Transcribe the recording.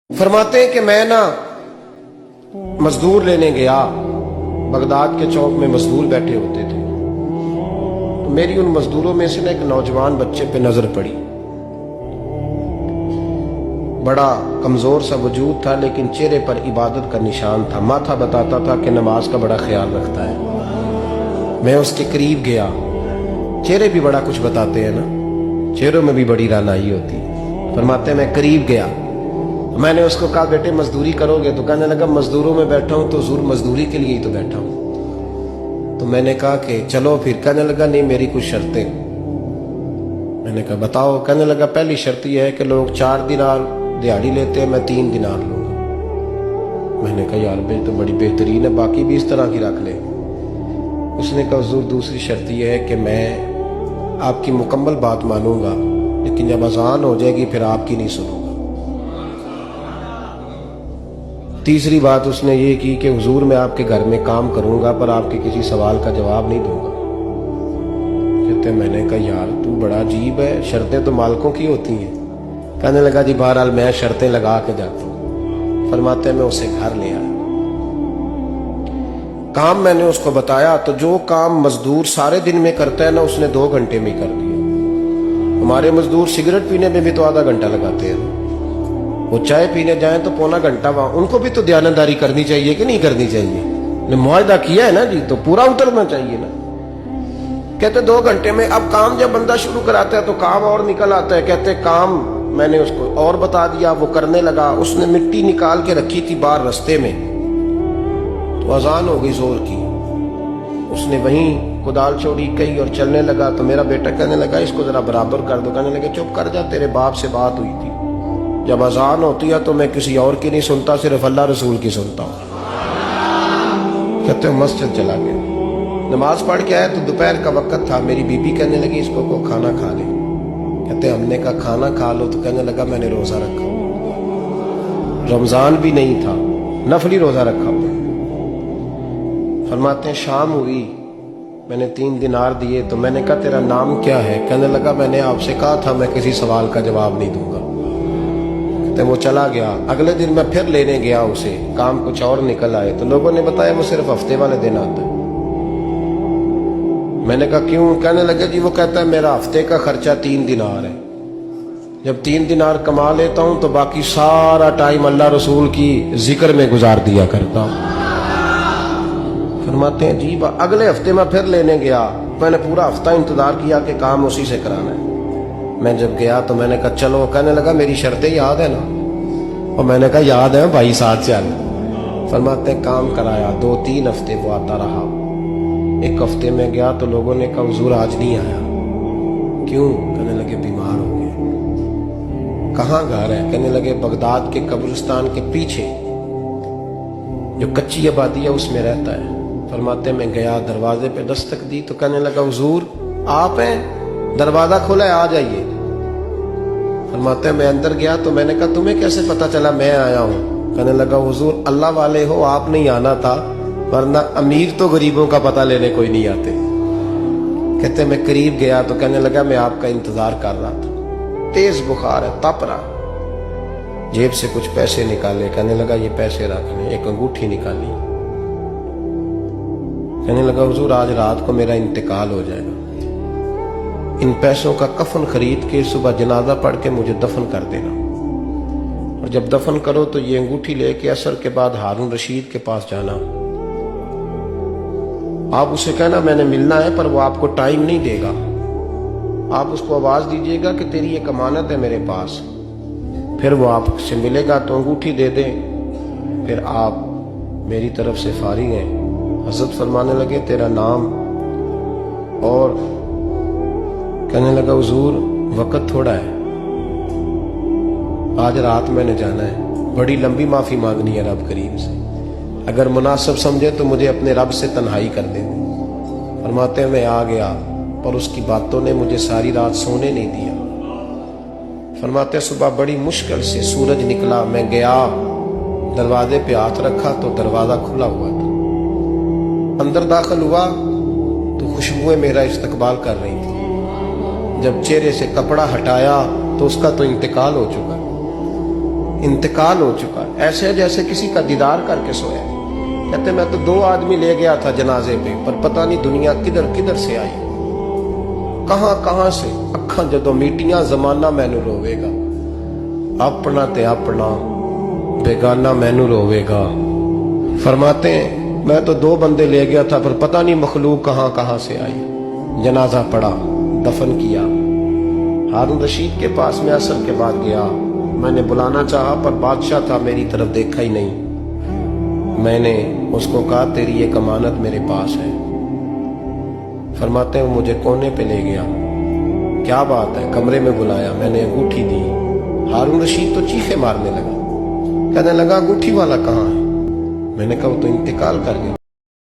फरमाते हैं कि मैं ना मजदूर लेने गया, बगदाद के चौक में मजदूर बैठे होते थे, तो मेरी उन मजदूरों में से ना एक नौजवान बच्चे पे नजर पड़ी। बड़ा कमजोर सा वजूद था, लेकिन चेहरे पर इबादत का निशान था। माथा बताता था कि नमाज का बड़ा ख्याल रखता है। मैं उसके करीब गया। चेहरे भी बड़ा कुछ बताते हैं ना, चेहरों में भी बड़ी रानाई होती है। फरमाते हैं मैं करीब गया, मैंने उसको कहा बेटे मजदूरी करोगे? तो कहने लगा मजदूरों में बैठा हूं तो जरूर मजदूरी के लिए ही तो बैठा हूं। तो मैंने कहा कि चलो फिर। कहने लगा नहीं, मेरी कुछ शर्तें। मैंने कहा बताओ? कहने लगा पहली शर्त यह है कि लोग 4 दिनार दिहाड़ी लेते हैं, मैं 3 दिनार लूंगा। मैंने कहा यार भाई तो बड़ी बेहतरीन है, बाकी भी इस तरह की रख ले। उसने कहा हुजूर दूसरी शर्त यह है कि मैं आपकी मुकम्मल बात मानूंगा, लेकिन जब अजान हो जाएगी फिर आपकी नहीं सुनूंगा। तीसरी बात उसने ये की कि हुजूर मैं आपके घर में काम करूंगा पर आपके किसी सवाल का जवाब नहीं दूंगा। कहते मैंने कहा यार तू बड़ा अजीब है, शर्तें तो मालिकों की होती हैं। कहने लगा जी बहरहाल मैं शर्तें लगा के जाता हूं। फरमाते मैं उसे घर ले आया, काम मैंने उसको बताया, तो जो काम मजदूर सारे दिन में करता है ना उसने 2 घंटे में कर दिया। हमारे मजदूर सिगरेट पीने में भी तो आधा घंटा लगाते हैं, वो चाय पीने जाएं तो पौना घंटा वहां। उनको भी तो दयानतदारी करनी चाहिए कि नहीं करनी चाहिए? मुआहदा किया है ना जी, तो पूरा उतरना चाहिए ना। कहते 2 घंटे में। अब काम जब बंदा शुरू कराता है तो काम और निकल आता है। कहते काम मैंने उसको और बता दिया, वो करने लगा। उसने मिट्टी निकाल के रखी थी बाहर रास्ते में, तो अजान हो गई जोर की। उसने वहीं कुदाल छोड़ी कही और चलने लगा। तो मेरा बेटा कहने लगा इसको जरा बराबर कर दो। कहने लगे चुप कर जा, तेरे बाप से बात हुई थी, जब अजान होती है तो मैं किसी और की नहीं सुनता, सिर्फ अल्लाह रसूल की सुनता हूं। कहते मस्जिद चला गया, नमाज पढ़ के आया तो दोपहर का वक्त था। मेरी बीबी कहने लगी इसको को खाना खा ले। कहते हमने कहा खाना खा लो, तो कहने लगा मैंने रोजा रखा, रमजान भी नहीं था, नफली रोजा रखा हुआ। फरमाते हैं शाम हुई, मैंने 3 दिनार दिए। तो मैंने कहा तेरा नाम क्या है? कहने लगा मैंने आपसे कहा था मैं किसी सवाल का जवाब नहीं दूंगा। वो चला गया। अगले दिन मैं फिर लेने गया उसे, काम कुछ और निकल आए। तो लोगों ने बताया वो सिर्फ हफ्ते वाले दिन आता है। मैंने कहा क्यों? कहने लगे जी वो कहता है मेरा हफ्ते का खर्चा 3 दिनार है, जब 3 दिनार कमा लेता हूं तो बाकी सारा टाइम अल्लाह रसूल की जिक्र में गुजार दिया करता हूं। फरमाते हैं जी अगले हफ्ते मैं फिर लेने गया। मैंने पूरा हफ्ता इंतजार किया कि काम उसी से कराना है। मैं जब गया तो मैंने कहा चलो। कहने लगा मेरी शर्तें याद है ना? और मैंने कहा याद है भाई, साथ चल। फरमाते काम कराया, 2-3 हफ्ते वो आता रहा। 1 हफ्ते में गया तो लोगों ने कहा हुजूर आज नहीं आया। क्यों? कहने लगे बीमार हो गए। कहाँ घर है? कहने लगे बगदाद के कब्रिस्तान के पीछे जो कच्ची आबादी है उसमें रहता है। फरमाते मैं गया, दरवाजे पे दस्तक दी तो कहने लगा हुजूर आप हैं? दरवाजा खोला है, आ जाइए। फरमाते मैं अंदर गया तो मैंने कहा तुम्हें कैसे पता चला मैं आया हूं? कहने लगा हुजूर अल्लाह वाले हो, आप नहीं आना था, वरना अमीर तो गरीबों का पता लेने कोई नहीं आते। कहते मैं करीब गया तो कहने लगा मैं आपका इंतजार कर रहा था, तेज बुखार है, तप रहा। जेब से कुछ पैसे निकाले, कहने लगा ये पैसे रखने। एक अंगूठी निकाली, कहने लगा हुजूर आज रात को मेरा इंतकाल हो जाएगा, इन पैसों का कफन खरीद के सुबह जनाजा पढ़ के मुझे दफन कर देना, और जब दफन करो तो ये अंगूठी लेके असर के बाद हारून रशीद के पास जाना। आप उसे कहना मैंने मिलना है, पर वो आपको टाइम नहीं देगा। आप उसको आवाज दीजिएगा कि तेरी एक अमानत है मेरे पास। फिर वो आपसे मिलेगा तो अंगूठी दे दे, फिर आप मेरी तरफ से फारिग हैं। हजरत फरमाने लगे तेरा नाम? और कहने लगा हुजूर वक्त थोड़ा है, आज रात मैंने जाना है, बड़ी लंबी माफी मांगनी है रब करीम से, अगर मुनासिब समझे तो मुझे अपने रब से तन्हाई कर दे। फरमाते हैं मैं आ गया, पर उसकी बातों ने मुझे सारी रात सोने नहीं दिया। फरमाते सुबह बड़ी मुश्किल से सूरज निकला, मैं गया दरवाजे पे हाथ रखा तो दरवाजा खुला हुआ था। अंदर दाखिल हुआ तो खुशबुएं मेरा इस्तकबाल कर रही थी। जब चेहरे से कपड़ा हटाया तो उसका तो इंतकाल हो चुका। इंतकाल हो चुका, ऐसे जैसे किसी का दीदार करके सोया। कहते मैं तो 2 आदमी ले गया था जनाजे पे, पर पता नहीं दुनिया किधर किधर से आई, कहां कहां से। अखा जदों मीटियां जमाना मैनू रोवेगा, अपना ते अपना बेगाना मैनू रोवेगा। फरमाते हैं मैं तो 2 बंदे ले गया था, पर पता नहीं मखलूक कहां कहां से आई। जनाजा पड़ा, दफन किया। हारून रशीद के पास में असर के बाद गया, मैंने बुलाना चाहा पर बादशाह था, मेरी तरफ देखा ही नहीं। मैंने उसको कहा तेरी एक अमानत मेरे पास है। फरमाते हैं मुझे कोने पे ले गया, क्या बात है, कमरे में बुलाया, मैंने अंगूठी दी। हारून रशीद तो चीखे मारने लगा, कहने लगा अंगूठी वाला कहाँ है। मैंने कहा वो तो इंतकाल कर गया।